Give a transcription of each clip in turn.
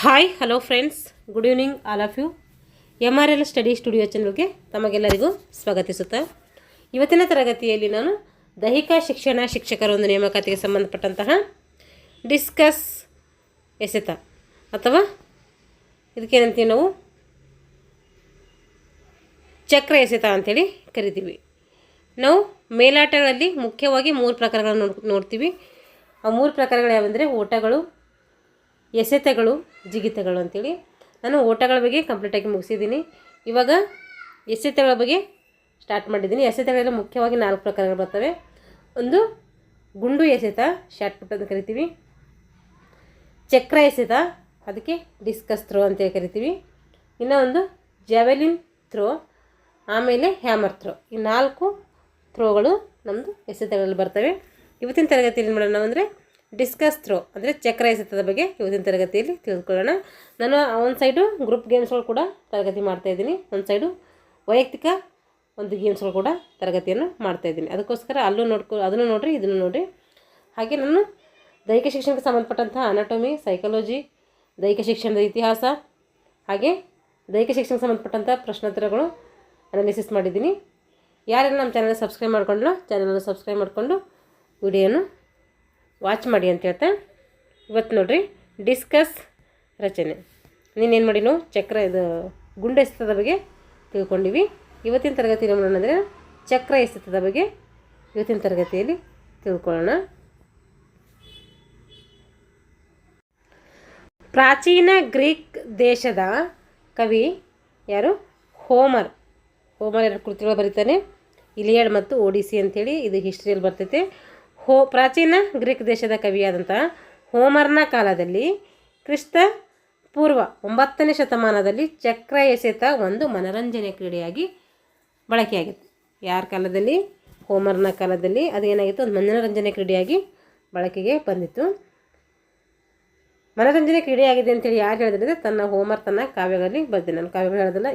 Hi hello friends, good evening all of you. MRL study studio ಚಾನಲ್ಗೆ ತಮಗೆಲ್ಲರಿಗೂ ಸ್ವಾಗತಿಸುತ್ತಾ ಇವತ್ತಿನ ತರಗತಿಯಲ್ಲಿ ನಾನು ದೈಹಿಕ ಶಿಕ್ಷಣ ಶಿಕ್ಷಕರ ಒಂದು ನೇಮಕಾತಿಗೆ ಸಂಬಂಧಪಟ್ಟಂತಹ ಡಿಸ್ಕಸ್ ಎಸೆತ ಅಥವಾ ಇದಕ್ಕೇನಂತೀವಿ ನಾವು ಚಕ್ರ ಎಸೆತ ಅಂಥೇಳಿ ಕರಿತೀವಿ. ನಾವು ಮೇಲಾಟಗಳಲ್ಲಿ ಮುಖ್ಯವಾಗಿ 3 ಪ್ರಕಾರಗಳನ್ನು ನೋಡ್ತೀವಿ. ಆ 3 ಪ್ರಕಾರಗಳು ಯಾವೆಂದರೆ ಓಟಗಳು, ಎಸೆತಗಳು, ಜಿಗಿತಗಳು ಅಂತೇಳಿ. ನಾನು ಓಟಗಳ ಬಗ್ಗೆ ಕಂಪ್ಲೀಟಾಗಿ ಮುಗಿಸಿದ್ದೀನಿ. ಇವಾಗ ಎಸೆತಗಳ ಬಗ್ಗೆ ಸ್ಟಾರ್ಟ್ ಮಾಡಿದ್ದೀನಿ. ಎಸೆತಗಳಲ್ಲಿ ಮುಖ್ಯವಾಗಿ 4 ಪ್ರಕಾರಗಳು ಬರ್ತವೆ. ಒಂದು ಗುಂಡು ಎಸೆತ, ಶಾರ್ಟ್ ಪುಟ್ ಅಂತ ಕರಿತೀವಿ. ಚಕ್ರ ಎಸೆತ, ಅದಕ್ಕೆ ಡಿಸ್ಕಸ್ ಥ್ರೋ ಅಂತೇಳಿ ಕರಿತೀವಿ. ಇನ್ನು ಒಂದು ಜಾವೆಲಿನ್ ಥ್ರೋ, ಆಮೇಲೆ ಹ್ಯಾಮರ್ ಥ್ರೋ. ಈ 4 ಥ್ರೋಗಳು ನಮ್ಮದು ಎಸೆತಗಳಲ್ಲಿ ಬರ್ತವೆ. ಇವತ್ತಿನ ತರಗತಿಯಲ್ಲಿ ಮಾಡೋಣ ಅಂದರೆ ಡಿಸ್ಕಸ್ ಥ್ರೋ ಅಂದರೆ ಚಕ್ರ ಎಸೆತದ ಬಗ್ಗೆ ಇವತ್ತಿನ ತರಗತಿಯಲ್ಲಿ ತಿಳಿದುಕೊಳ್ಳೋಣ. ನಾನು ಒಂದು ಸೈಡು ಗ್ರೂಪ್ ಗೇಮ್ಸ್ಗಳು ಕೂಡ ತರಗತಿ ಮಾಡ್ತಾಯಿದ್ದೀನಿ, ಒಂದು ಸೈಡು ವೈಯಕ್ತಿಕ ಒಂದು ಗೇಮ್ಸ್ಗಳು ಕೂಡ ತರಗತಿಯನ್ನು ಮಾಡ್ತಾಯಿದ್ದೀನಿ. ಅದಕ್ಕೋಸ್ಕರ ಅದನ್ನು ನೋಡಿರಿ, ಇದನ್ನು ನೋಡಿರಿ. ಹಾಗೆ ನಾನು ದೈಹಿಕ ಶಿಕ್ಷಣಕ್ಕೆ ಸಂಬಂಧಪಟ್ಟಂತಹ ಅನಾಟೊಮಿ, ಸೈಕಾಲಜಿ, ದೈಹಿಕ ಶಿಕ್ಷಣದ ಇತಿಹಾಸ, ಹಾಗೆ ದೈಹಿಕ ಶಿಕ್ಷಣಕ್ಕೆ ಸಂಬಂಧಪಟ್ಟಂಥ ಪ್ರಶ್ನೋತ್ತರಗಳು ಅನಾಲಿಸಿಸ್ ಮಾಡಿದ್ದೀನಿ. ಯಾರೆಲ್ಲ ನಮ್ಮ ಚಾನಲ್ ಸಬ್ಸ್ಕ್ರೈಬ್ ಮಾಡ್ಕೊಂಡ್ಲೋ ಚಾನಲನ್ನು ಸಬ್ಸ್ಕ್ರೈಬ್ ಮಾಡಿಕೊಂಡು ವಿಡಿಯೋನು ವಾಚ್ ಮಾಡಿ ಅಂತ ಹೇಳ್ತಾ ಇವತ್ತು ನೋಡಿರಿ ಡಿಸ್ಕಸ್ ರಚನೆ. ನೀನೇನು ಮಾಡಿ ನಾವು ಗುಂಡು ಎಸೆತದ ಬಗ್ಗೆ ತಿಳ್ಕೊಂಡಿವಿ. ಇವತ್ತಿನ ತರಗತಿಯಲ್ಲಿ ಮಾಡೋಣ ಅಂದರೆ ಚಕ್ರ ಎಸೆತದ ಬಗ್ಗೆ ಇವತ್ತಿನ ತರಗತಿಯಲ್ಲಿ ತಿಳ್ಕೊಳ್ಳೋಣ. ಪ್ರಾಚೀನ ಗ್ರೀಕ್ ದೇಶದ ಕವಿ ಯಾರು? ಹೋಮರ್ 2 ಕೃತಿಗಳು ಬರೀತಾನೆ, ಇಲಿಯಡ್ ಮತ್ತು ಓಡಿಸಿ ಅಂಥೇಳಿ. ಇದು ಹಿಸ್ಟ್ರಿಯಲ್ಲಿ ಬರ್ತೈತೆ. ಪ್ರಾಚೀನ ಗ್ರೀಕ್ ದೇಶದ ಕವಿಯಾದಂಥ ಹೋಮರ್ನ ಕಾಲದಲ್ಲಿ ಕ್ರಿಸ್ತ ಪೂರ್ವ 9ನೇ ಶತಮಾನದಲ್ಲಿ ಚಕ್ರ ಎಸೆತ ಒಂದು ಮನರಂಜನೆ ಕ್ರೀಡೆಯಾಗಿ ಬಳಕೆಯಾಗಿತ್ತು. ಯಾರ ಕಾಲದಲ್ಲಿ? ಹೋಮರ್ನ ಕಾಲದಲ್ಲಿ ಅದೇನಾಗಿತ್ತು, ಒಂದು ಮನರಂಜನೆ ಕ್ರೀಡೆಯಾಗಿ ಬಳಕೆಗೆ ಬಂದಿತ್ತು. ಮನರಂಜನೆ ಕ್ರೀಡೆಯಾಗಿದೆ ಅಂತೇಳಿ ಯಾರು ಹೇಳಿದ್ರೆ ಹೋಮರ್ ತನ್ನ ಕಾವ್ಯಗಳಲ್ಲಿ ಬರ್ತೀನಿ. ನಾನು ಕಾವ್ಯಗಳು ಹೇಳೋದಿಲ್ಲ,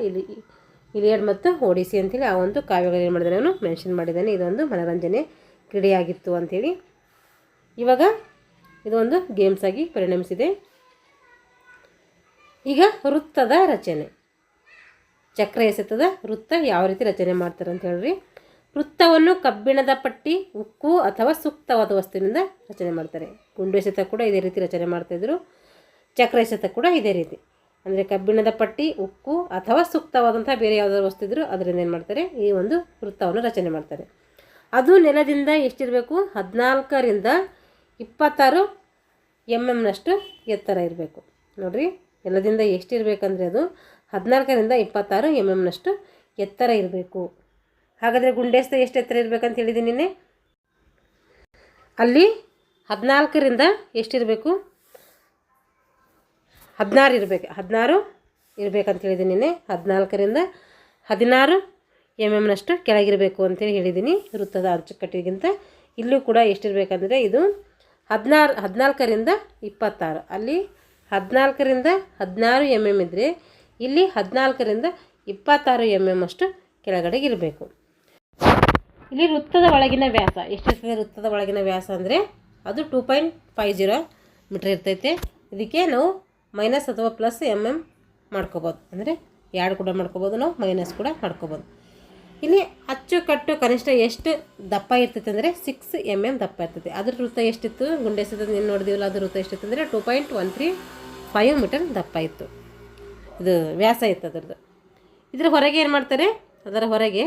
ಇಲಿಯಡ್ ಮತ್ತು ಓಡಿಸಿ ಅಂತೇಳಿ ಆ ಒಂದು ಕಾವ್ಯಗಳು ಏನು ಮಾಡಿದ್ದಾನೆ, ಅವನು ಮೆನ್ಷನ್ ಮಾಡಿದ್ದಾನೆ. ಇದೊಂದು ಮನರಂಜನೆ ಕ್ರೀಡೆಯಾಗಿತ್ತು ಅಂಥೇಳಿ. ಇವಾಗ ಇದೊಂದು ಗೇಮ್ಸ್ ಆಗಿ ಪರಿಣಮಿಸಿದೆ. ಈಗ ವೃತ್ತದ ರಚನೆ, ಚಕ್ರ ಎಸೆತದ ವೃತ್ತ ಯಾವ ರೀತಿ ರಚನೆ ಮಾಡ್ತಾರೆ ಅಂತ ಹೇಳ್ರಿ. ವೃತ್ತವನ್ನು ಕಬ್ಬಿಣದ ಪಟ್ಟಿ, ಉಕ್ಕು ಅಥವಾ ಸೂಕ್ತವಾದ ವಸ್ತುವಿನಿಂದ ರಚನೆ ಮಾಡ್ತಾರೆ. ಗುಂಡು ಎಸೆತ ಕೂಡ ಇದೇ ರೀತಿ ರಚನೆ ಮಾಡ್ತಾಯಿದ್ರು, ಚಕ್ರ ಎಸೆತ ಕೂಡ ಇದೇ ರೀತಿ. ಅಂದರೆ ಕಬ್ಬಿಣದ ಪಟ್ಟಿ, ಉಕ್ಕು ಅಥವಾ ಸೂಕ್ತವಾದಂಥ ಬೇರೆ ಯಾವುದಾದ್ರು ವಸ್ತು ಇದ್ದರೂ ಅದರಿಂದ ಏನು ಮಾಡ್ತಾರೆ, ಈ ಒಂದು ವೃತ್ತವನ್ನು ರಚನೆ ಮಾಡ್ತಾರೆ. ಅದು ನೆಲದಿಂದ ಎಷ್ಟಿರಬೇಕು? 14ರಿಂದ 26 mm ಎತ್ತರ ಇರಬೇಕು. ನೋಡಿರಿ, ನೆಲದಿಂದ ಎಷ್ಟಿರಬೇಕಂದ್ರೆ ಅದು 14ರಿಂದ 26 mm ಎತ್ತರ ಇರಬೇಕು. ಹಾಗಾದರೆ ಗುಂಡೆಸ್ತ ಎಷ್ಟು ಎತ್ತರ ಇರಬೇಕಂತ ಹೇಳಿದ್ದೀನಿ ನಿನ್ನೆ. ಅಲ್ಲಿ 14ರಿಂದ ಎಷ್ಟಿರಬೇಕು? 16 ಇರಬೇಕು. 16 ಇರಬೇಕಂತ ಹೇಳಿದ್ದೀನಿ ನಿನ್ನೆ. 14ರಿಂದ 16 mm ಕೆಳಗಿರಬೇಕು ಅಂತೇಳಿ ಹೇಳಿದ್ದೀನಿ. ವೃತ್ತದ ಅಚ್ಚುಕಟ್ಟಿಗಿಂತ ಇಲ್ಲೂ ಕೂಡ ಎಷ್ಟಿರಬೇಕಂದ್ರೆ ಇದು 14ರಿಂದ 26. ಅಲ್ಲಿ 14ರಿಂದ 16 mm ಇದ್ದರೆ ಇಲ್ಲಿ 14ರಿಂದ 26 mm ಕೆಳಗಡೆ ಇರಬೇಕು. ಇಲ್ಲಿ ವೃತ್ತದ ಒಳಗಿನ ವ್ಯಾಸ ಎಷ್ಟಿರ್ತದೆ? ವೃತ್ತದ ಒಳಗಿನ ವ್ಯಾಸ ಅಂದರೆ ಅದು 2.50 ಮೀಟರ್ ಇರ್ತೈತೆ. ಇದಕ್ಕೆ ನಾವು ಮೈನಸ್ ಅಥವಾ ಪ್ಲಸ್ mm ಮಾಡ್ಕೋಬೋದು. ಅಂದರೆ ಎರಡು ಕೂಡ ಮಾಡ್ಕೋಬೋದು, ನಾವು ಮೈನಸ್ ಕೂಡ ಮಾಡ್ಕೋಬೋದು. ಇಲ್ಲಿ ಅಚ್ಚುಕಟ್ಟು ಕನಿಷ್ಠ ಎಷ್ಟು ದಪ್ಪ ಇರ್ತೈತೆ ಅಂದರೆ 6 mm ದಪ್ಪ ಇರ್ತೈತೆ. ಅದ್ರ ವೃತ್ತ ಎಷ್ಟಿತ್ತು? ಗುಂಡೆಸದ ಏನು ನೋಡಿದೀವಲ್ಲ, ಅದ್ರ ವೃತ್ತ ಎಷ್ಟಿತ್ತು ಅಂದರೆ 2.135 ಮೀಟರ್ ದಪ್ಪ ಇತ್ತು. ಇದು ವ್ಯಾಸ ಇತ್ತು ಅದರದ್ದು. ಇದರ ಹೊರಗೆ ಏನು ಮಾಡ್ತಾರೆ? ಅದರ ಹೊರಗೆ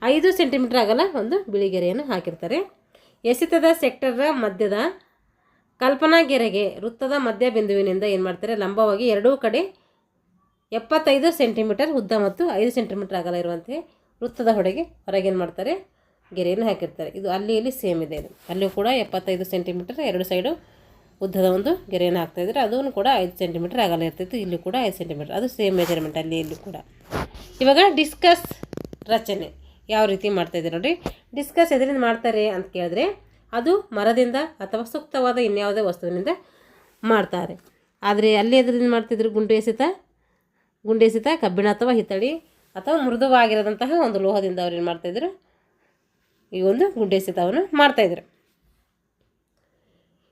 5 ಸೆಂಟಿಮೀಟರ್ ಆಗಲ್ಲ ಒಂದು ಬಿಳಿಗೆರೆಯನ್ನು ಹಾಕಿರ್ತಾರೆ. ಎಸೆತದ ಸೆಕ್ಟರ್ನ ಮಧ್ಯದ ಕಲ್ಪನಾ ಗೆರೆಗೆ ವೃತ್ತದ ಮಧ್ಯ ಬಿಂದುವಿನಿಂದ ಏನು ಮಾಡ್ತಾರೆ, ಲಂಬವಾಗಿ ಎರಡೂ ಕಡೆ 75 ಸೆಂಟಿಮೀಟರ್ ಉದ್ದ ಮತ್ತು 5 ಸೆಂಟಿಮೀಟರ್ ಅಗಲ ಇರುವಂತೆ ವೃತ್ತದ ಹೊರಗೆ ಏನು ಮಾಡ್ತಾರೆ, ಗೆರೆಯನ್ನು ಹಾಕಿರ್ತಾರೆ. ಇದು ಇಲ್ಲಿ ಸೇಮ್ ಇದೆ. ಇದು ಅಲ್ಲೂ ಕೂಡ 75 ಸೆಂಟಿಮೀಟರ್ ಎರಡು ಸೈಡು ಉದ್ದದ ಒಂದು ಗೆರೆಯನ್ನು ಹಾಕ್ತಾಯಿದ್ರೆ ಅದನ್ನು ಕೂಡ 5 ಸೆಂಟಿಮೀಟರ್ ಅಗಲ ಇರ್ತಿತ್ತು. ಇಲ್ಲಿ ಕೂಡ 5 ಸೆಂಟಿಮೀಟರ್, ಅದು ಸೇಮ್ ಮೆಜರ್ಮೆಂಟ್ ಇಲ್ಲಿ ಕೂಡ. ಇವಾಗ ಡಿಸ್ಕಸ್ ರಚನೆ ಯಾವ ರೀತಿ ಮಾಡ್ತಾಯಿದ್ದಾರೆ ನೋಡಿ. ಡಿಸ್ಕಸ್ ಎದರಿಂದ ಮಾಡ್ತಾರೆ ಅಂತ ಕೇಳಿದ್ರೆ ಅದು ಮರದಿಂದ ಅಥವಾ ಸೂಕ್ತವಾದ ಇನ್ಯಾವುದೇ ವಸ್ತುವಿನಿಂದ ಮಾಡ್ತಾರೆ. ಆದರೆ ಅಲ್ಲಿ ಎದರಿಂದ ಮಾಡ್ತಿದ್ರು? ಗುಂಡು ಎಸೆತ ಕಬ್ಬಿಣ ಅಥವಾ ಹಿತ್ತಳಿ ಅಥವಾ ಮೃದುವಾಗಿರೋದಂತಹ ಒಂದು ಲೋಹದಿಂದ ಅವ್ರು ಏನು ಮಾಡ್ತಾಯಿದ್ರು, ಈ ಒಂದು ಗುಂಡು ಎಸೆತವನ್ನು ಮಾಡ್ತಾಯಿದ್ರು.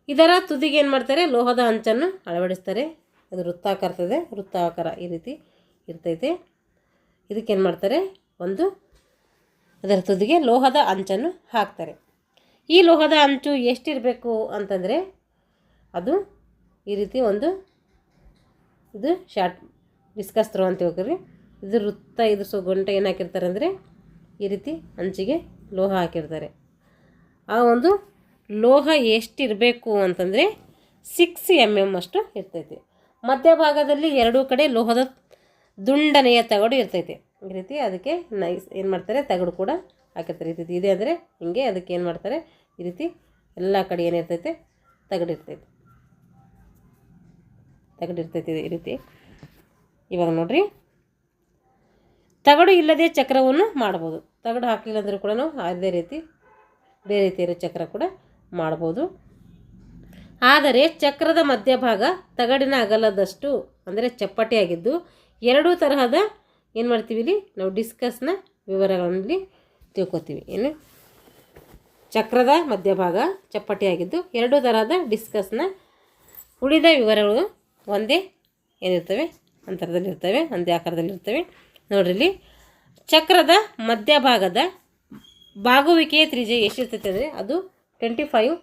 ಇದರ ತುದಿಗೆ ಏನು ಮಾಡ್ತಾರೆ, ಲೋಹದ ಅಂಚನ್ನು ಅಳವಡಿಸ್ತಾರೆ. ಅದು ವೃತ್ತಾಕಾರ ಈ ರೀತಿ ಇರ್ತೈತೆ. ಇದಕ್ಕೇನು ಮಾಡ್ತಾರೆ, ಅದರ ತುದಿಗೆ ಲೋಹದ ಅಂಚನ್ನು ಹಾಕ್ತಾರೆ. ಈ ಲೋಹದ ಅಂಚು ಎಷ್ಟಿರಬೇಕು ಅಂತಂದರೆ ಅದು ಈ ರೀತಿ ಇದು ಶಾರ್ಟ್ ಡಿಸ್ಕಸ್ ಥ್ರೋ ಅಂತ ಹೇಳ್ತೀವಿ. ಇದು ಇದು ಗಂಟೆ ಏನು ಹಾಕಿರ್ತಾರೆ ಅಂದರೆ ಈ ರೀತಿ ಅಂಚಿಗೆ ಲೋಹ ಹಾಕಿರ್ತಾರೆ. ಆ ಲೋಹ ಎಷ್ಟಿರಬೇಕು ಅಂತಂದರೆ 6 mm ಅಷ್ಟು ಇರ್ತೈತಿ. ಮಧ್ಯಭಾಗದಲ್ಲಿ ಎರಡೂ ಕಡೆ ಲೋಹದ ದುಂಡನೆಯ ತಗಡು ಇರ್ತೈತೆ ಈ ರೀತಿ. ಅದಕ್ಕೆ ಏನು ಮಾಡ್ತಾರೆ, ತಗಡು ಕೂಡ ಹಾಕಿರ್ತಾರೆ. ಈ ರೀತಿ ಇದೆ ಅಂದರೆ ಹಿಂಗೆ, ಅದಕ್ಕೆ ಏನು ಮಾಡ್ತಾರೆ, ಈ ರೀತಿ ಎಲ್ಲ ಕಡೆ ಏನಿರ್ತೈತೆ, ತಗಡಿರ್ತೈತೆ ಈ ರೀತಿ. ಇವಾಗ ನೋಡ್ರಿ, ತಗಡು ಇಲ್ಲದೆ ಚಕ್ರವನ್ನು ಮಾಡ್ಬೋದು. ತಗಡು ಹಾಕಲಿಲ್ಲ ಅಂದರೂ ಕೂಡ ನಾವು ಅದೇ ರೀತಿ ಬೇರೆ ರೀತಿಯ ಚಕ್ರ ಕೂಡ ಮಾಡ್ಬೋದು. ಆದರೆ ಚಕ್ರದ ಮಧ್ಯಭಾಗ ತಗಡಿನ ಅಗಲದಷ್ಟು ಅಂದರೆ ಚಪ್ಪಟೆಯಾಗಿದ್ದು ಎರಡೂ ತರಹದ ಏನು ಮಾಡ್ತೀವಿ, ಇಲ್ಲಿ ನಾವು ಡಿಸ್ಕಸ್ನ ವಿವರಗಳಲ್ಲಿ ತಿಳ್ಕೊತೀವಿ. ಏನು, ಚಕ್ರದ ಮಧ್ಯಭಾಗ ಚಪ್ಪಟೆಯಾಗಿದ್ದು ಎರಡೂ ತರಹದ ಡಿಸ್ಕಸ್ನ ಉಳಿದ ವಿವರಗಳು ಒಂದೇ ಏನಿರ್ತವೆ, ಅಂತರದಲ್ಲಿರ್ತವೆ, ಒಂದೇ ಆಕಾರದಲ್ಲಿರ್ತವೆ. ನೋಡ್ರಿ, ಇಲ್ಲಿ ಚಕ್ರದ ಮಧ್ಯಭಾಗದ ಬಾಗುವಿಕೆಯ ತ್ರಿಜ್ಯ ಎಷ್ಟಿರ್ತೈತೆ ಅಂದರೆ ಅದು 25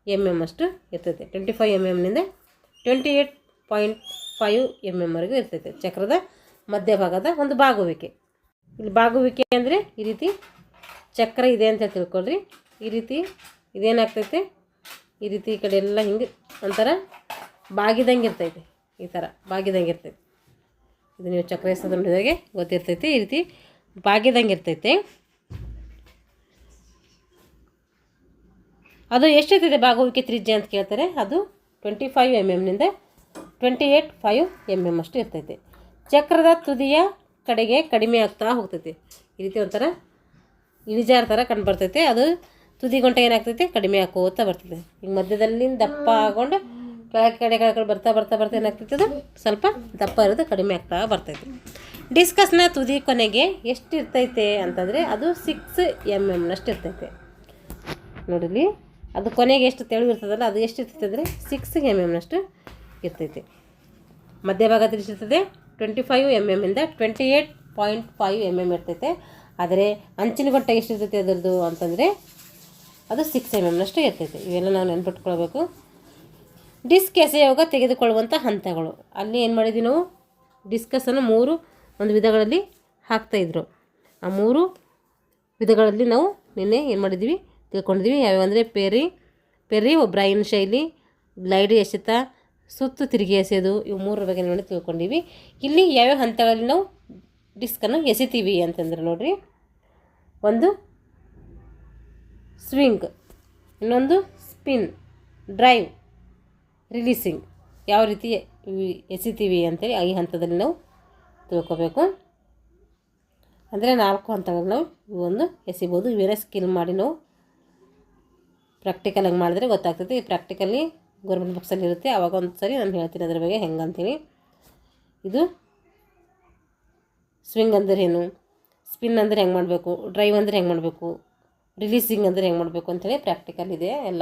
mm ಅಷ್ಟು ಇರ್ತೈತೆ. 25 mm ನಿಂದ 28.5 mm ವರೆಗೂ ಇರ್ತೈತೆ ಚಕ್ರದ ಮಧ್ಯಭಾಗದ ಬಾಗುವಿಕೆ. ಇಲ್ಲಿ ಬಾಗುವಿಕೆ ಅಂದರೆ ಈ ರೀತಿ ಚಕ್ರ ಇದೆ ಅಂತ ತಿಳ್ಕೊಳ್ರಿ. ಈ ರೀತಿ ಇದೇನಾಗ್ತೈತೆ, ಈ ರೀತಿ ಈ ಕಡೆ ಎಲ್ಲ ಹಿಂಗೆ ಒಂಥರ ಬಾಗಿದಂಗೆ ಇರ್ತೈತೆ, ಈ ಥರ ಬಾಗಿದಂಗೆ ಇರ್ತೈತೆ. ಇದು ನೀವು ಚಕ್ರ ಎಸೆದು ನೋಡಿದಾಗೆ ಗೊತ್ತಿರ್ತೈತೆ, ಈ ರೀತಿ ಬಾಗಿದಂಗೆ ಇರ್ತೈತೆ. ಅದು ಎಷ್ಟಿರ್ತೈತೆ ಬಾಗುವಿಕೆ ತ್ರಿಜ್ಯ ಅಂತ ಕೇಳ್ತಾರೆ. ಅದು 25 mm ನಿಂದ 28.5 mm ಅಷ್ಟು ಇರ್ತೈತೆ. ಚಕ್ರದ ತುದಿಯ ಕಡೆಗೆ ಕಡಿಮೆ ಆಗ್ತಾ ಹೋಗ್ತೈತೆ. ಈ ರೀತಿ ಒಂಥರ ಇಳಿಜಾರು ಥರ ಕಂಡು ಬರ್ತೈತೆ. ಅದು ತುದಿ ಗಂಟೆ ಏನಾಗ್ತೈತೆ, ಕಡಿಮೆ ಹಾಕೋತಾ ಬರ್ತೈತೆ. ಈಗ ಮಧ್ಯದಲ್ಲಿ ದಪ್ಪ ಆಗೊಂಡು ಕೆಳಗಡೆ ಬರ್ತಾ ಏನಾಗ್ತೈತೆ, ಅದು ಸ್ವಲ್ಪ ದಪ್ಪ ಇರೋದು ಕಡಿಮೆ ಆಗ್ತಾ ಬರ್ತೈತೆ. ಡಿಸ್ಕಸ್ನ ತುದಿ ಕೊನೆಗೆ ಎಷ್ಟು ಇರ್ತೈತೆ ಅಂತಂದರೆ ಅದು 6 mm ಅಷ್ಟು ಇರ್ತೈತೆ. ನೋಡಿಲಿ, ಅದು ಕೊನೆಗೆ ಎಷ್ಟು ತೆಳು ಇರ್ತದಲ್ಲ, ಅದು ಎಷ್ಟು ಇರ್ತೈತೆ ಅಂದರೆ 6 mm ಅಷ್ಟು ಇರ್ತೈತೆ. ಮಧ್ಯಭಾಗದಲ್ಲಿ ಎಷ್ಟಿರ್ತದೆ, 25 mm ಇಂದ 28.5 mm ಇರ್ತೈತೆ. ಆದರೆ ಅಂಚಿನ ಗಂಟೆ ಎಷ್ಟಿರ್ತೈತೆ ಅದರದ್ದು ಅಂತಂದರೆ ಅದು 6 mm ಅಷ್ಟು ಇರ್ತೈತೆ. ಇವೆಲ್ಲ ನಾವು ನೆನ್ಪಿಟ್ಕೊಳ್ಬೇಕು. ಡಿಸ್ಕ್ ಎಸೆಯುವಾಗ ತೆಗೆದುಕೊಳ್ಳುವಂಥ ಹಂತಗಳು. ಅಲ್ಲಿ ಏನು ಮಾಡಿದ್ವಿ ನಾವು, ಡಿಸ್ಕಸನ್ನು 3 ವಿಧಗಳಲ್ಲಿ ಹಾಕ್ತಾಯಿದ್ರು. ಆ 3 ವಿಧಗಳಲ್ಲಿ ನಾವು ನಿನ್ನೆ ಏನು ಮಾಡಿದ್ವಿ, ತಿಳ್ಕೊಂಡಿದ್ವಿ. ಯಾವ್ಯಾವ ಅಂದರೆ ಪೆರ್ರಿ ಒಬ್ರಾಯಿನ್ ಶೈಲಿ, ಗ್ಲೈಡ್ ಎಸೆತ, ಸುತ್ತು ತಿರುಗಿ ಎಸೆಯೋದು, ಇವು 3 ಬಗ್ಗೆ ನೋಡಿ ತಿಳ್ಕೊಂಡಿವಿ. ಇಲ್ಲಿ ಯಾವ್ಯಾವ ಹಂತಗಳಲ್ಲಿ ನಾವು ಡಿಸ್ಕನ್ನು ಎಸಿತೀವಿ ಅಂತಂದ್ರೆ ನೋಡ್ರಿ, ಒಂದು ಸ್ವಿಂಗ್, ಇನ್ನೊಂದು ಸ್ಪಿನ್, ಡ್ರೈವ್, ರಿಲೀಸಿಂಗ್. ಯಾವ ರೀತಿ ಎಸಿತೀವಿ ಅಂತೇಳಿ ಈ ಹಂತದಲ್ಲಿ ನಾವು ತಿಳ್ಕೊಬೇಕು. ಅಂದರೆ 4 ಹಂತಗಳಲ್ಲಿ ನಾವು ಇವೊಂದು ಎಸಿಬೋದು. ಇವೆಲ್ಲ ಸ್ಕಿಲ್ ಮಾಡಿ ನಾವು ಪ್ರಾಕ್ಟಿಕಲಾಗಿ ಮಾಡಿದ್ರೆ ಗೊತ್ತಾಗ್ತೈತಿ. ಈ ಪ್ರಾಕ್ಟಿಕಲ್ಲಿ ಗೌರ್ಮೆಂಟ್ ಬುಕ್ಸಲ್ಲಿ ಇರುತ್ತೆ. ಆವಾಗ ಒಂದು ಸರಿ ನಾನು ಹೇಳ್ತೀನಿ ಅದ್ರ ಬಗ್ಗೆ ಹೆಂಗೆ ಅಂತೀನಿ. ಇದು ಸ್ವಿಂಗ್ ಅಂದರೆ ಏನು, ಸ್ಪಿನ್ ಅಂದರೆ ಹೆಂಗೆ ಮಾಡಬೇಕು, ಡ್ರೈವ್ ಅಂದರೆ ಹೆಂಗೆ ಮಾಡಬೇಕು, ರಿಲೀಸಿಂಗ್ ಅಂದರೆ ಹೆಂಗೆ ಮಾಡಬೇಕು ಅಂಥೇಳಿ ಪ್ರಾಕ್ಟಿಕಲ್ ಇದೆ. ಎಲ್ಲ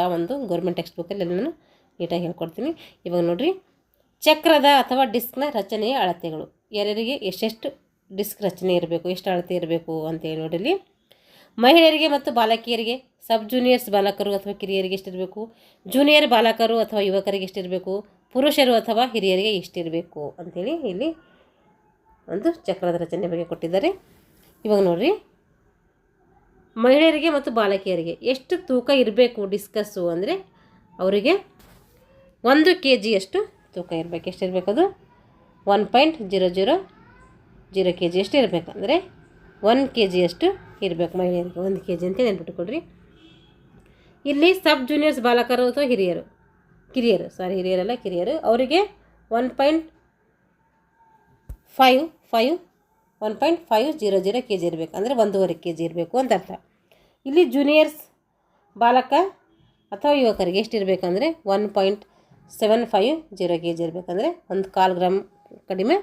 ಗೌರ್ಮೆಂಟ್ ಟೆಕ್ಸ್ಟ್ ಬುಕ್ಕಲ್ಲಿ ಎಲ್ಲನೂ ನೀಟಾಗಿ ಹೇಳ್ಕೊಡ್ತೀನಿ. ಇವಾಗ ನೋಡಿರಿ, ಚಕ್ರದ ಅಥವಾ ಡಿಸ್ಕ್ನ ರಚನೆಯ ಅಳತೆಗಳು. ಯಾರ್ಯಾರಿಗೆ ಎಷ್ಟೆಷ್ಟು ಡಿಸ್ಕ್ ರಚನೆ ಇರಬೇಕು, ಎಷ್ಟು ಅಳತೆ ಇರಬೇಕು ಅಂತೇಳಿ ನೋಡಿರಿ. ಮಹಿಳೆಯರಿಗೆ ಮತ್ತು ಬಾಲಕಿಯರಿಗೆ, ಸಬ್ ಜೂನಿಯರ್ಸ್ ಬಾಲಕರು ಅಥವಾ ಕಿರಿಯರಿಗೆ ಎಷ್ಟಿರಬೇಕು, ಜೂನಿಯರ್ ಬಾಲಕರು ಅಥವಾ ಯುವಕರಿಗೆ ಎಷ್ಟಿರಬೇಕು, ಪುರುಷರು ಅಥವಾ ಹಿರಿಯರಿಗೆ ಎಷ್ಟಿರಬೇಕು ಅಂಥೇಳಿ ಇಲ್ಲಿ ಚಕ್ರದ ರಚನೆ ಬಗ್ಗೆ ಕೊಟ್ಟಿದ್ದಾರೆ. ಇವಾಗ ನೋಡಿರಿ, ಮಹಿಳೆಯರಿಗೆ ಮತ್ತು ಬಾಲಕಿಯರಿಗೆ ಎಷ್ಟು ತೂಕ ಇರಬೇಕು ಡಿಸ್ಕಸ್ಸು ಅಂದರೆ ಅವರಿಗೆ 1 kg ತೂಕ ಇರಬೇಕು. ಎಷ್ಟಿರಬೇಕು, ಅದು 1.000 kg ಅಷ್ಟು ಇರಬೇಕು. ಅಂದರೆ 1 kg ಇರಬೇಕು ಮಹಿಳೆಯರಿಗೆ, 1 kg ಅಂತ ನೆನ್ಪಿಟ್ಕೊಳ್ರಿ. ಇಲ್ಲಿ ಸಬ್ ಜೂನಿಯರ್ಸ್ ಬಾಲಕರು ಅಥವಾ ಕಿರಿಯರು, ಹಿರಿಯರಲ್ಲ ಕಿರಿಯರು, ಅವರಿಗೆ 1.500 kg ಇರಬೇಕು. ಅಂದರೆ 1.5 kg ಇರಬೇಕು ಅಂತ ಅರ್ಥ. ಇಲ್ಲಿ ಜೂನಿಯರ್ಸ್ ಬಾಲಕ ಅಥವಾ ಯುವಕರಿಗೆ ಎಷ್ಟಿರಬೇಕಂದ್ರೆ 1.750 kg ಇರಬೇಕಂದ್ರೆ 1/4 ಗ್ರಾಮ್ ಕಡಿಮೆ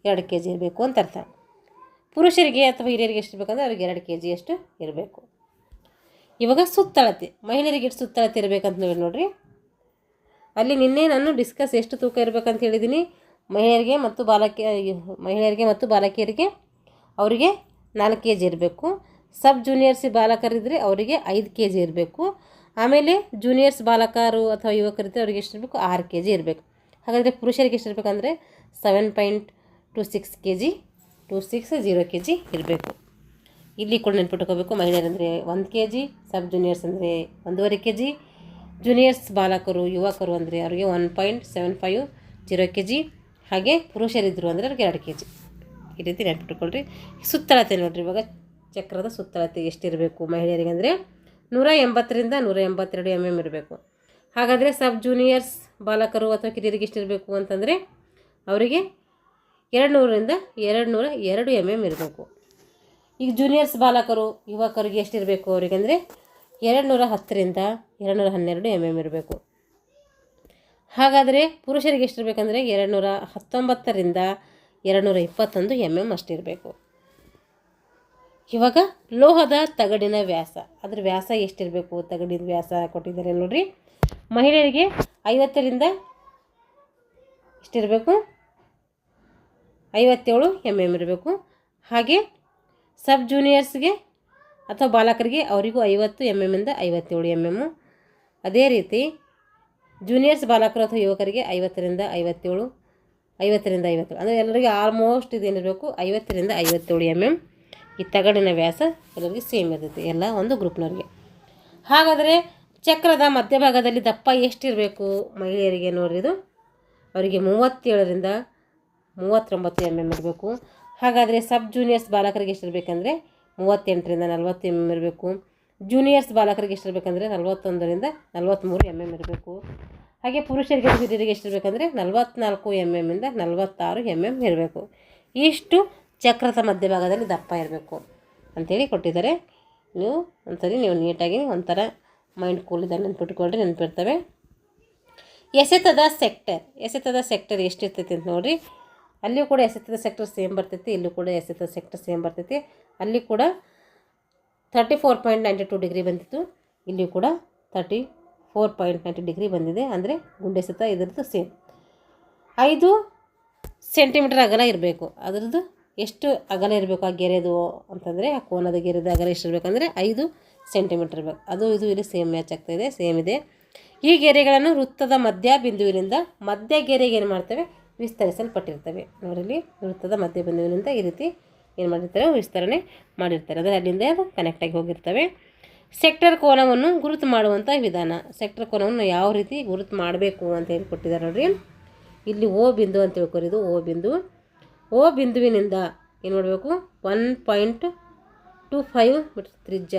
2 kg ಇರಬೇಕು ಅಂತ ಅರ್ಥ. ಪುರುಷರಿಗೆ ಅಥವಾ ಹಿರಿಯರಿಗೆ ಎಷ್ಟಿರಬೇಕಂದ್ರೆ ಅವ್ರಿಗೆ 2 kg ಇರಬೇಕು. ಇವಾಗ ಸುತ್ತಳತೆ, ಮಹಿಳೆಯರಿಗೆ ಎಷ್ಟು ಸುತ್ತಳತೆ ಇರಬೇಕಂತ ನೋಡ್ರಿ. ಅಲ್ಲಿ ನಿನ್ನೆ ನಾನು ಡಿಸ್ಕಸ್ ಎಷ್ಟು ತೂಕ ಇರಬೇಕಂತ ಹೇಳಿದ್ದೀನಿ. ಮಹಿಳೆಯರಿಗೆ ಮತ್ತು ಬಾಲಕಿಯರಿಗೆ ಅವರಿಗೆ 4 kg ಇರಬೇಕು. ಸಬ್ ಜೂನಿಯರ್ಸ್ ಬಾಲಕರಿದ್ದರೆ ಅವರಿಗೆ 5 kg ಇರಬೇಕು. ಆಮೇಲೆ ಜೂನಿಯರ್ಸ್ ಬಾಲಕರು ಅಥವಾ ಯುವಕರಿದ್ದರೆ ಅವರಿಗೆ ಎಷ್ಟು ಇರಬೇಕು, 6 kg ಇರಬೇಕು. ಹಾಗಾದರೆ ಪುರುಷರಿಗೆ ಎಷ್ಟು ಇರಬೇಕಂದ್ರೆ 7.26 kg 260 kg ಇರಬೇಕು. ಇಲ್ಲಿ ಕೂಡ ನೆನ್ಪಿಟ್ಕೋಬೇಕು. ಮಹಿಳೆಯರಂದರೆ 1 kg, ಸಬ್ ಜೂನಿಯರ್ಸ್ ಅಂದರೆ 1.5 kg, ಜೂನಿಯರ್ಸ್ ಬಾಲಕರು ಯುವಕರು ಅಂದರೆ ಅವರಿಗೆ 1.750 kg, ಹಾಗೆ ಪುರುಷರಿದ್ದರು ಅಂದರೆ ಅವ್ರಿಗೆ 2 kg. ಈ ರೀತಿ ನೆನ್ಪಿಟ್ಕೊಳ್ರಿ. ಸುತ್ತಳತೆ ನೋಡಿರಿ, ಇವಾಗ ಚಕ್ರದ ಸುತ್ತಳತೆ ಎಷ್ಟಿರಬೇಕು ಮಹಿಳೆಯರಿಗೆ ಅಂದರೆ 180ರಿಂದ 182 mm ಇರಬೇಕು. ಹಾಗಾದರೆ ಸಬ್ ಜೂನಿಯರ್ಸ್ ಬಾಲಕರು ಅಥವಾ ಕಿರಿಯರಿಗೆ ಎಷ್ಟಿರಬೇಕು ಅಂತಂದರೆ ಅವರಿಗೆ 200ರಿಂದ 202 mm ಇರಬೇಕು. ಈಗ ಜೂನಿಯರ್ಸ್ ಬಾಲಕರು ಯುವಕರಿಗೆ ಎಷ್ಟಿರಬೇಕು ಅವರಿಗೆ ಅಂದರೆ 210ರಿಂದ 212 mm ಇರಬೇಕು. ಹಾಗಾದರೆ ಪುರುಷರಿಗೆ ಎಷ್ಟಿರಬೇಕಂದ್ರೆ 219ರಿಂದ 221 mm ಅಷ್ಟಿರಬೇಕು. ಇವಾಗ ಲೋಹದ ತಗಡಿನ ವ್ಯಾಸ, ಅದ್ರ ವ್ಯಾಸ ಎಷ್ಟಿರಬೇಕು, ತಗಡಿನ ವ್ಯಾಸ ಕೊಟ್ಟಿದ್ದಾರೆ ನೋಡಿರಿ. ಮಹಿಳೆಯರಿಗೆ 50ರಿಂದ ಎಷ್ಟಿರಬೇಕು, 57 mm ಇರಬೇಕು. ಹಾಗೆ ಸಬ್ ಜೂನಿಯರ್ಸ್ಗೆ ಅಥವಾ ಬಾಲಕರಿಗೆ ಅವರಿಗೂ 50 mm ಇಂದ 57 mm. ಅದೇ ರೀತಿ ಜೂನಿಯರ್ಸ್ ಬಾಲಕರು ಅಥವಾ ಯುವಕರಿಗೆ 50ರಿಂದ 57 ಅಂದರೆ ಎಲ್ಲರಿಗೆ ಆಲ್ಮೋಸ್ಟ್ ಇದೇನಿರಬೇಕು 50ರಿಂದ 57 mm. ಈ ತಗಡಿನ ವ್ಯಾಸ ಎಲ್ಲರಿಗೆ ಸೇಮ್ ಇರ್ತೈತಿ, ಎಲ್ಲ ಒಂದು ಗ್ರೂಪ್ನವ್ರಿಗೆ. ಹಾಗಾದರೆ ಚಕ್ರದ ಮಧ್ಯಭಾಗದಲ್ಲಿ ದಪ್ಪ ಎಷ್ಟಿರಬೇಕು ಮಹಿಳೆಯರಿಗೆ ನೋಡ್ರಿ, ಇದು ಅವರಿಗೆ 37ರಿಂದ 39 mm ಇರಬೇಕು. ಹಾಗಾದರೆ ಸಬ್ ಜೂನಿಯರ್ಸ್ ಬಾಲಕರಿಗೆ ಎಷ್ಟಿರಬೇಕಂದ್ರೆ 38ರಿಂದ 40 mm ಇರಬೇಕು. ಜೂನಿಯರ್ಸ್ ಬಾಲಕರಿಗೆ ಎಷ್ಟಿರಬೇಕಂದ್ರೆ 41ರಿಂದ 43 mm ಇರಬೇಕು. ಹಾಗೆ ಪುರುಷರಿಗೆ ಹಿರಿಯರಿಗೆ ಎಷ್ಟಿರಬೇಕಂದ್ರೆ 44 mm ಇಂದ 46 mm ಇರಬೇಕು. ಇಷ್ಟು ಚಕ್ರದ ಮಧ್ಯಭಾಗದಲ್ಲಿ ದಪ್ಪ ಇರಬೇಕು ಅಂಥೇಳಿ ಕೊಟ್ಟಿದ್ದಾರೆ. ನೀವು ನೀಟಾಗಿ ಒಂಥರ ಮೈಂಡ್ ಕೂಲಿದಾಗ ನೆನ್ಪಿಟ್ಕೊಳ್ರಿ, ನೆನಪಿರ್ತವೆ. ಎಸೆತದ ಸೆಕ್ಟರ್ ಎಷ್ಟಿರ್ತೈತಿ ಅಂತ ನೋಡಿರಿ. ಅಲ್ಲಿಯೂ ಕೂಡ ಎಸೆತದ ಸೆಕ್ಟರ್ ಸೇಮ್ ಬರ್ತೈತಿ, ಇಲ್ಲೂ ಕೂಡ ಎಸೆತದ ಸೆಕ್ಟರ್ ಸೇಮ್ ಬರ್ತೈತಿ. ಅಲ್ಲಿ ಕೂಡ 34.92 ಡಿಗ್ರಿ ಬಂದಿತ್ತು, ಇಲ್ಲಿ ಕೂಡ 34.90 ಡಿಗ್ರಿ ಬಂದಿದೆ. ಅಂದರೆ ಗುಂಡೆಸೆತ ಇದರದ್ದು ಸೇಮ್. 5 ಸೆಂಟಿಮೀಟರ್ ಅಗಲ ಇರಬೇಕು. ಅದರದ್ದು ಎಷ್ಟು ಅಗಲ ಇರಬೇಕು ಆ ಗೆರೆದು ಅಂತಂದರೆ, ಆ ಕೋನದ ಗೆರೆದ ಅಗಲ ಎಷ್ಟಿರಬೇಕಂದ್ರೆ 5 ಸೆಂಟಿಮೀಟರ್ ಇರಬೇಕು. ಅದು ಇದು ಇಲ್ಲಿ ಸೇಮ್ ಮ್ಯಾಚ್ ಆಗ್ತಾಯಿದೆ, ಸೇಮ್ ಇದೆ. ಈ ಗೆರೆಗಳನ್ನು ವೃತ್ತದ ಮಧ್ಯ ಬಿಂದುವಿನಿಂದ ಮಧ್ಯ ಗೆರೆಗೆ ಏನು ಮಾಡ್ತೇವೆ, ವಿಸ್ತರಿಸಲ್ಪಟ್ಟಿರ್ತವೆ. ನೋಡಿಲಿ, ವೃತ್ತದ ಮಧ್ಯ ಬಿಂದುವಿನಿಂದ ಈ ರೀತಿ ಏನು ಮಾಡಿರ್ತಾರೆ, ವಿಸ್ತರಣೆ ಮಾಡಿರ್ತಾರೆ. ಅಂದರೆ ಅಲ್ಲಿಂದ ಅದು ಕನೆಕ್ಟಾಗಿ ಹೋಗಿರ್ತವೆ. ಸೆಕ್ಟರ್ ಕೋನವನ್ನು ಗುರುತು ಮಾಡುವಂಥ ವಿಧಾನ. ಸೆಕ್ಟರ್ ಕೋನವನ್ನು ಯಾವ ರೀತಿ ಗುರುತು ಮಾಡಬೇಕು ಅಂತ ಹೇಳಿ ಕೊಟ್ಟಿದ್ದಾರೆ ನೋಡಿರಿ. ಇಲ್ಲಿ ಓ ಬಿಂದು ಅಂತ ತಿಳ್ಕೊರಿ, ಇದು ಓ ಬಿಂದು. ಓ ಬಿಂದುವಿನಿಂದ ಏನು ಮಾಡಬೇಕು, 1.25 ಮೀಟರ್ ತ್ರಿಜ್ಯ,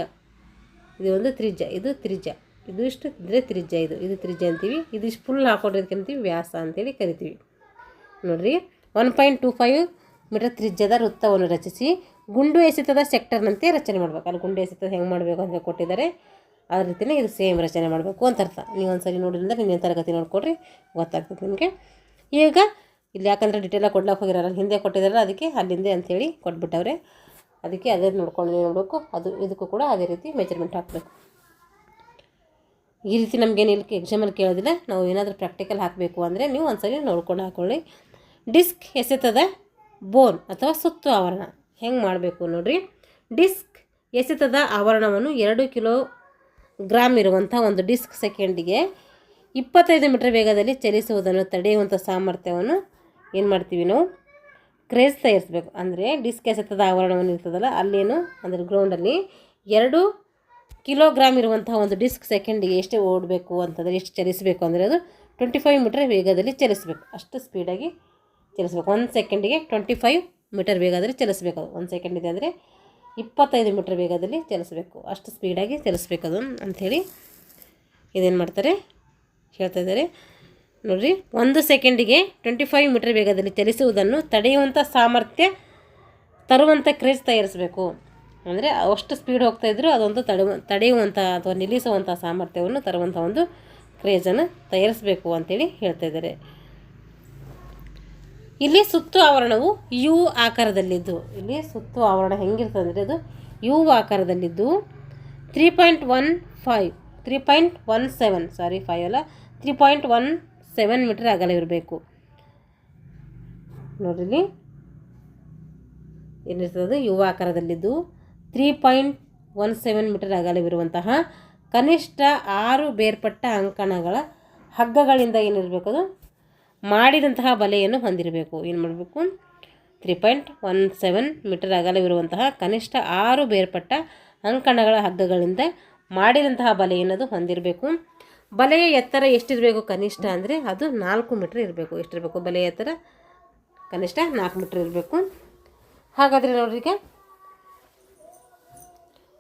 ಇದು ಒಂದು ತ್ರಿಜ್ಯ, ಇದು ತ್ರಿಜ್ಯ, ಇದು ಇಷ್ಟು ಇದ್ದರೆ ತ್ರಿಜ್ಯ, ಇದು ತ್ರಿಜ್ಯ ಅಂತೀವಿ. ಇದಿಷ್ಟು ಫುಲ್ ಹಾಕೊಂಡಿದ್ದಕ್ಕೆ ಅಂತೀವಿ ವ್ಯಾಸ ಅಂತೇಳಿ ಕರಿತೀವಿ. ನೋಡಿರಿ, 1.25 ಮೀಟರ್ ತ್ರಿಜ್ಯದ ವೃತ್ತವನ್ನು ರಚಿಸಿ ಗುಂಡು ಎಸೆತದ ಸೆಕ್ಟರ್ನಂತೆ ರಚನೆ ಮಾಡಬೇಕು. ಅಲ್ಲಿ ಗುಂಡು ಎಸೆತ ಹೆಂಗೆ ಮಾಡಬೇಕು ಅಂತ ಕೊಟ್ಟಿದ್ದಾರೆ, ಅದೇ ರೀತಿಯೇ ಇದು ಸೇಮ್ ರಚನೆ ಮಾಡಬೇಕು ಅಂತ ಅರ್ಥ. ನೀವು ಒಂದು ಸರಿ ನೋಡಿದ್ರಿಂದ ನಿನ್ನೆ ತರಗತಿ ನೋಡ್ಕೊಡ್ರಿ, ಗೊತ್ತಾಗ್ತದೆ ನಿಮಗೆ. ಈಗ ಇಲ್ಲಿ ಯಾಕಂದರೆ ಡಿಟೇಲಾಗಿ ಕೊಡ್ಲಾಕ ಹೋಗಿರಲ್ಲ, ಹಿಂದೆ ಕೊಟ್ಟಿದ್ದಾರಲ್ಲ, ಅದಕ್ಕೆ ಅಲ್ಲಿಂದೆ ಅಂಥೇಳಿ ಕೊಟ್ಬಿಟ್ಟವ್ರೆ. ಅದಕ್ಕೆ ಅದೇ ನೋಡ್ಕೊಂಡು ನೋಡಬೇಕು. ಅದು ಇದಕ್ಕೂ ಕೂಡ ಅದೇ ರೀತಿ ಮೆಜರ್ಮೆಂಟ್ ಹಾಕಬೇಕು. ಈ ರೀತಿ ನಮಗೇನು ಇಲ್ಲಿ ಎಕ್ಸಾಮಲ್ಲಿ ಕೇಳೋದಿಲ್ಲ. ನಾವು ಏನಾದರೂ ಪ್ರಾಕ್ಟಿಕಲ್ ಹಾಕಬೇಕು ಅಂದರೆ ನೀವು ಒಂದ್ಸರಿ ನೋಡ್ಕೊಂಡು ಹಾಕ್ಕೊಳ್ಳಿ. ಡಿಸ್ಕ್ ಎಸೆತದ ಬೋನ್ ಅಥವಾ ಸುತ್ತು ಆವರಣ ಹೆಂಗೆ ಮಾಡಬೇಕು ನೋಡಿರಿ. ಡಿಸ್ಕ್ ಎಸೆತದ ಆವರಣವನ್ನು 2 ಕಿಲೋಗ್ರಾಮ್ ಇರುವಂಥ ಒಂದು ಡಿಸ್ಕ್ ಸೆಕೆಂಡಿಗೆ 25 ಮೀಟರ್ ವೇಗದಲ್ಲಿ ಚಲಿಸುವುದನ್ನು ತಡೆಯುವಂಥ ಸಾಮರ್ಥ್ಯವನ್ನು ಏನು ಮಾಡ್ತೀವಿ ನಾವು, ಕ್ರೇಜ್ ತಯಾರಿಸಬೇಕು. ಅಂದರೆ ಡಿಸ್ಕ್ ಎಸೆತದ ಆವರಣವನ್ನು ಇರ್ತದಲ್ಲ ಅಲ್ಲೇನು ಅಂದರೆ ಗ್ರೌಂಡಲ್ಲಿ 2 ಕಿಲೋಗ್ರಾಮ್ ಇರುವಂಥ ಒಂದು ಡಿಸ್ಕ್ ಸೆಕೆಂಡಿಗೆ ಎಷ್ಟು ಓಡಬೇಕು ಅಂತಂದರೆ, ಎಷ್ಟು ಚಲಿಸಬೇಕು ಅಂದರೆ ಅದು 25 ಮೀಟರ್ ವೇಗದಲ್ಲಿ ಚಲಿಸಬೇಕು. ಅಷ್ಟು ಸ್ಪೀಡಾಗಿ ಚಲಿಸಬೇಕು. 1 ಸೆಕೆಂಡಿಗೆ 25 ಮೀಟರ್ ವೇಗದಲ್ಲಿ ಚಲಿಸಬೇಕು. ಅದು 1 ಸೆಕೆಂಡ್ ಇದೆ ಅಂದರೆ 25 ಮೀಟರ್ ವೇಗದಲ್ಲಿ ಚಲಿಸಬೇಕು. ಅಷ್ಟು ಸ್ಪೀಡಾಗಿ ಚಲಿಸ್ಬೇಕದು ಅಂಥೇಳಿ ಇದೇನು ಮಾಡ್ತಾರೆ ಹೇಳ್ತಾ ಇದ್ದಾರೆ ನೋಡಿರಿ. 1 ಸೆಕೆಂಡಿಗೆ 25 ಮೀಟರ್ ವೇಗದಲ್ಲಿ ಚಲಿಸುವುದನ್ನು ತಡೆಯುವಂಥ ಸಾಮರ್ಥ್ಯ ತರುವಂಥ ಕ್ರೇಜ್ ತಯಾರಿಸಬೇಕು. ಅಂದರೆ ಅಷ್ಟು ಸ್ಪೀಡ್ ಹೋಗ್ತಾಯಿದ್ರು ಅದೊಂದು ತಡೆಯುವಂಥ ಅಥವಾ ನಿಲ್ಲಿಸುವಂಥ ಸಾಮರ್ಥ್ಯವನ್ನು ತರುವಂಥ ಒಂದು ಕ್ರೇಜನ್ನು ತಯಾರಿಸಬೇಕು ಅಂತೇಳಿ ಹೇಳ್ತಾ ಇದ್ದಾರೆ. ಇಲ್ಲಿ ಸುತ್ತು ಆವರಣವು ಯು ಆಕಾರದಲ್ಲಿದ್ದು, ಇಲ್ಲಿ ಸುತ್ತು ಆವರಣ ಹೆಂಗಿರ್ತದೆ ಅಂದರೆ ಅದು ಯು ಆಕಾರದಲ್ಲಿದ್ದು 3.17 3.17 ಮೀಟರ್ ಅಗಲವಿರಬೇಕು. ನೋಡಿರಿ ಏನಿರ್ತದೆ, ಯುವ ಆಕಾರದಲ್ಲಿದ್ದು 3.17 ಮೀಟರ್ ಅಗಲವಿರುವಂತಹ ಕನಿಷ್ಠ 6 ಬೇರ್ಪಟ್ಟ ಅಂಕಣಗಳ ಹಗ್ಗಗಳಿಂದ ಏನಿರಬೇಕು, ಅದು ಮಾಡಿದಂತಹ ಬಲೆಯನ್ನು ಹೊಂದಿರಬೇಕು. ಏನು ಮಾಡಬೇಕು, 3.17 ಮೀಟರ್ ಅಗಲವಿರುವಂತಹ ಕನಿಷ್ಠ 6 ಬೇರ್ಪಟ್ಟ ಅಂಕಣಗಳ ಹಗ್ಗಗಳಿಂದ ಮಾಡಿದಂತಹ ಬಲೆ ಏನದು ಹೊಂದಿರಬೇಕು. ಬಲೆಯ ಎತ್ತರ ಎಷ್ಟಿರಬೇಕು ಕನಿಷ್ಠ ಅಂದರೆ ಅದು 4 ಮೀಟ್ರ್ ಇರಬೇಕು. ಎಷ್ಟಿರಬೇಕು ಬಲೆಯ ಎತ್ತರ ಕನಿಷ್ಠ 4 ಮೀಟ್ರ್ ಇರಬೇಕು. ಹಾಗಾದರೆ ನೋಡ್ರಿ, ಈಗ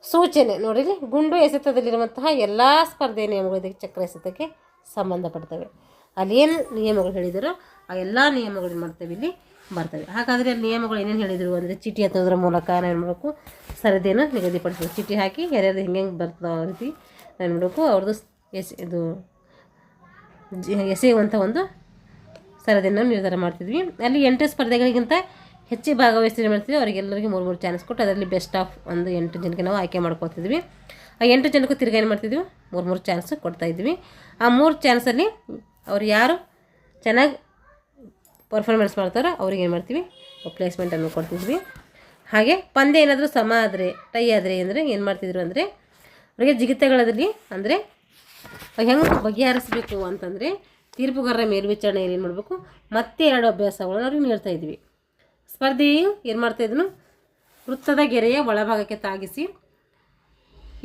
ಸೂಚನೆ ನೋಡಿರಿ, ಗುಂಡು ಎಸೆತದಲ್ಲಿರುವಂತಹ ಎಲ್ಲ ಸ್ಪರ್ಧೆಯ ನಿಯಮಗಳು ಇದಕ್ಕೆ ಚಕ್ರ ಎಸೆತಕ್ಕೆ ಸಂಬಂಧಪಡ್ತವೆ. ಅಲ್ಲೇನು ನಿಯಮಗಳು ಹೇಳಿದಾರೋ ಆ ಎಲ್ಲ ನಿಯಮಗಳು ಏನು ಮಾಡ್ತೇವೆ, ಇಲ್ಲಿ ಬರ್ತವೆ. ಹಾಗಾದರೆ ಅಲ್ಲಿ ನಿಯಮಗಳು ಏನೇನು ಹೇಳಿದರು ಅಂದರೆ, ಚೀಟಿ ಹತ್ತೋದ್ರ ಮೂಲಕ ಏನು ಮಾಡಬೇಕು, ಸರದಿಯನ್ನು ನಿಗದಿಪಡಿಸಬೇಕು. ಚೀಟಿ ಹಾಕಿ ಯಾರ್ಯಾರು ಹೆಂಗೆ ಬರ್ತದೆ ಆ ರೀತಿ ಏನು ಮಾಡಬೇಕು, ಅವ್ರದ್ದು ಎಸೆಯುವಂಥ ಒಂದು ಸರದಿಯನ್ನು ನಿರ್ಧಾರ ಮಾಡ್ತಿದ್ವಿ. ಅಲ್ಲಿ 8 ಸ್ಪರ್ಧೆಗಳಿಗಿಂತ ಹೆಚ್ಚು ಭಾಗವಹಿಸಿ ಮಾಡ್ತೀವಿ. ಅವರಿಗೆಲ್ಲರಿಗೂ 3 ಚಾನ್ಸ್ ಕೊಟ್ಟು ಅದರಲ್ಲಿ ಬೆಸ್ಟ್ ಆಫ್ ಒಂದು 8 ಜನಕ್ಕೆ ನಾವು ಆಯ್ಕೆ ಮಾಡ್ಕೊತಿದ್ವಿ. ಆ 8 ಜನಕ್ಕೂ ತಿರ್ಗಿ ಏನು ಮಾಡ್ತಿದ್ವಿ, 3 ಚಾನ್ಸ್ ಕೊಡ್ತಾಯಿದ್ವಿ. ಆ 3 ಚಾನ್ಸಲ್ಲಿ ಅವ್ರು ಯಾರು ಚೆನ್ನಾಗಿ ಪರ್ಫಾರ್ಮೆನ್ಸ್ ಮಾಡ್ತಾರೋ ಅವ್ರಿಗೆ ಏನು ಮಾಡ್ತೀವಿ, ಪ್ಲೇಸ್ಮೆಂಟನ್ನು ಕೊಡ್ತಿದ್ವಿ. ಹಾಗೆ ಪಂದ್ಯ ಏನಾದರೂ ಸಮ ಆದರೆ, ಟೈ ಆದರೆ ಅಂದರೆ ಏನು ಮಾಡ್ತಿದ್ರು ಅಂದರೆ, ಅವರಿಗೆ ಜಿಗಿತಗಳಲ್ಲಿ ಅಂದರೆ ಹೆಂಗೆ ಬಗೆಹರಿಸಬೇಕು ಅಂತಂದರೆ, ತೀರ್ಪುಗಾರರ ಮೇಲ್ವಿಚಾರಣೆಯಲ್ಲಿ ಏನು ಮಾಡಬೇಕು, ಮತ್ತೆ 2 ಅಭ್ಯಾಸಗಳನ್ನು ಅವ್ರಿಗೆ ನೀಡ್ತಾಯಿದ್ವಿ. ಸ್ಪರ್ಧೆಯು ಏನು ಮಾಡ್ತಾಯಿದ್ನು, ವೃತ್ತದ ಗೆರೆಯ ಒಳಭಾಗಕ್ಕೆ ತಾಗಿಸಿ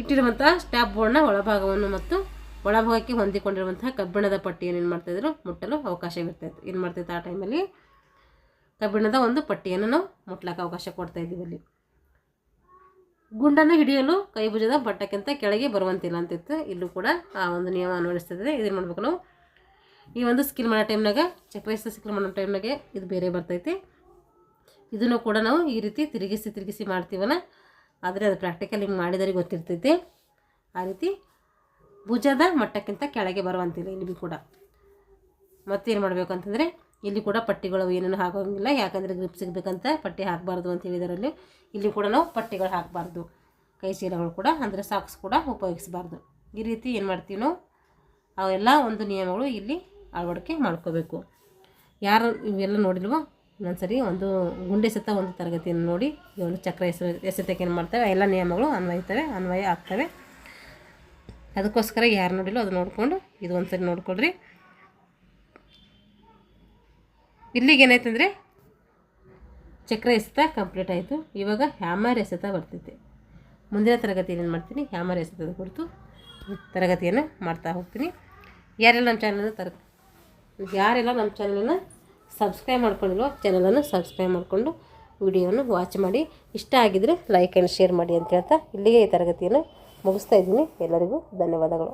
ಇಟ್ಟಿರುವಂತಹ ಸ್ಟ್ಯಾಪ್ ಬೋರ್ಡ್ನ ಒಳಭಾಗವನ್ನು ಮತ್ತು ಒಳಭಾಗಕ್ಕೆ ಹೊಂದಿಕೊಂಡಿರುವಂತಹ ಕಬ್ಬಿಣದ ಪಟ್ಟಿಯನ್ನು ಏನು ಮಾಡ್ತಾಯಿದ್ರು, ಮುಟ್ಟಲು ಅವಕಾಶವಿರ್ತಾಯಿತ್ತು. ಏನು ಮಾಡ್ತಾಯಿತ್ತು, ಆ ಟೈಮಲ್ಲಿ ಕಬ್ಬಿಣದ ಒಂದು ಪಟ್ಟಿಯನ್ನು ನಾವು ಮುಟ್ಲಕ್ಕೆ ಅವಕಾಶ ಕೊಡ್ತಾಯಿದ್ದೀವಿ. ಅಲ್ಲಿ ಗುಂಡನ್ನು ಹಿಡಿಯಲು ಕೈಭುಜದ ಬಟ್ಟಕ್ಕಿಂತ ಕೆಳಗೆ ಬರುವಂತಿಲ್ಲ ಅಂತಿತ್ತು. ಇಲ್ಲೂ ಕೂಡ ಆ ಒಂದು ನಿಯಮ ಅನ್ವಯಿಸ್ತದೆ. ಇದನ್ನು ಮಾಡಬೇಕು ನಾವು ಈ ಒಂದು ಸ್ಕಿಲ್ ಮಾಡೋ ಟೈಮ್ನಾಗ, ಚಕ್ರೈಸ ಸ್ಕಿಲ್ ಮಾಡೋ ಟೈಮ್ನಾಗೆ ಇದು ಬೇರೆ ಬರ್ತೈತಿ. ಇದನ್ನು ಕೂಡ ನಾವು ಈ ರೀತಿ ತಿರುಗಿಸಿ ಮಾಡ್ತೀವಲ್ಲ, ಆದರೆ ಅದು ಪ್ರಾಕ್ಟಿಕಲ್ ಹಿಂಗೆ ಮಾಡಿದರೆ ಗೊತ್ತಿರ್ತೈತಿ. ಆ ರೀತಿ ಭುಜದ ಮಟ್ಟಕ್ಕಿಂತ ಕೆಳಗೆ ಬರುವಂತಿಲ್ಲ ಇಲ್ಲಿ ಕೂಡ. ಮತ್ತೇನು ಮಾಡಬೇಕು ಅಂತಂದರೆ, ಇಲ್ಲಿ ಕೂಡ ಪಟ್ಟಿಗಳು ಏನೇನು ಹಾಕೋಂಗಿಲ್ಲ, ಯಾಕಂದರೆ ಗ್ರಿಪ್ ಸಿಗಬೇಕಂತ ಪಟ್ಟಿ ಹಾಕಬಾರ್ದು ಅಂತ ಹೇಳಿದಾರಲ್ಲಿ. ಇಲ್ಲಿ ಕೂಡ ನಾವು ಪಟ್ಟಿಗಳು ಹಾಕಬಾರ್ದು. ಕೈ ಚೀಲಗಳು ಕೂಡ ಅಂದರೆ ಸಾಕ್ಸ್ ಕೂಡ ಉಪಯೋಗಿಸಬಾರ್ದು. ಈ ರೀತಿ ಏನು ಮಾಡ್ತೀವಿ ನಾವು, ಅವೆಲ್ಲ ಒಂದು ನಿಯಮಗಳು ಇಲ್ಲಿ ಅಳವಡಿಕೆ ಮಾಡ್ಕೋಬೇಕು. ಯಾರು ಇವೆಲ್ಲ ನೋಡಿಲ್ವೋ ಇನ್ನೊಂದ್ಸರಿ ಒಂದು ಗುಂಡೆಸೆತ ಒಂದು ತರಗತಿಯನ್ನು ನೋಡಿ, ಈ ಒಂದು ಚಕ್ರ ಎಸೆತಕ್ಕೆ ಏನು ಮಾಡ್ತೇವೆ, ಎಲ್ಲ ನಿಯಮಗಳು ಅನ್ವಯ ಆಗ್ತವೆ. ಅದಕ್ಕೋಸ್ಕರ ಯಾರು ನೋಡಿಲ್ಲೋ ಅದು ನೋಡಿಕೊಂಡು ಇದು ಒಂದ್ಸರಿ ನೋಡ್ಕೊಳ್ರಿ. ಇಲ್ಲಿಗೆ ಏನಾಯ್ತಂದರೆ ಚಕ್ರ ಎಸೆತ ಕಂಪ್ಲೀಟ್ ಆಯಿತು. ಇವಾಗ ಹ್ಯಾಮರ್ ಎಸೆತ ಬರ್ತೈತೆ. ಮುಂದಿನ ತರಗತಿಯಲ್ಲಿ ಏನು ಮಾಡ್ತೀನಿ, ಹ್ಯಾಮರ್ ಎಸೆತದ ಕುರಿತು ತರಗತಿಯನ್ನು ಮಾಡ್ತಾ ಹೋಗ್ತೀನಿ. ಯಾರೆಲ್ಲ ನಮ್ಮ ಚಾನಲನ್ನು ಸಬ್ಸ್ಕ್ರೈಬ್ ಮಾಡ್ಕೊಂಡಿಲ್ವೋ ಚಾನಲನ್ನು ಸಬ್ಸ್ಕ್ರೈಬ್ ಮಾಡಿಕೊಂಡು ವಿಡಿಯೋವನ್ನು ವಾಚ್ ಮಾಡಿ. ಇಷ್ಟ ಆಗಿದ್ದರೆ ಲೈಕ್ ಆ್ಯಂಡ್ ಶೇರ್ ಮಾಡಿ ಅಂತ ಹೇಳ್ತಾ ಇಲ್ಲಿಗೆ ಈ ತರಗತಿಯನ್ನು ಮುಗಿಸ್ತಾ ಇದ್ದೀನಿ. ಎಲ್ಲರಿಗೂ ಧನ್ಯವಾದಗಳು.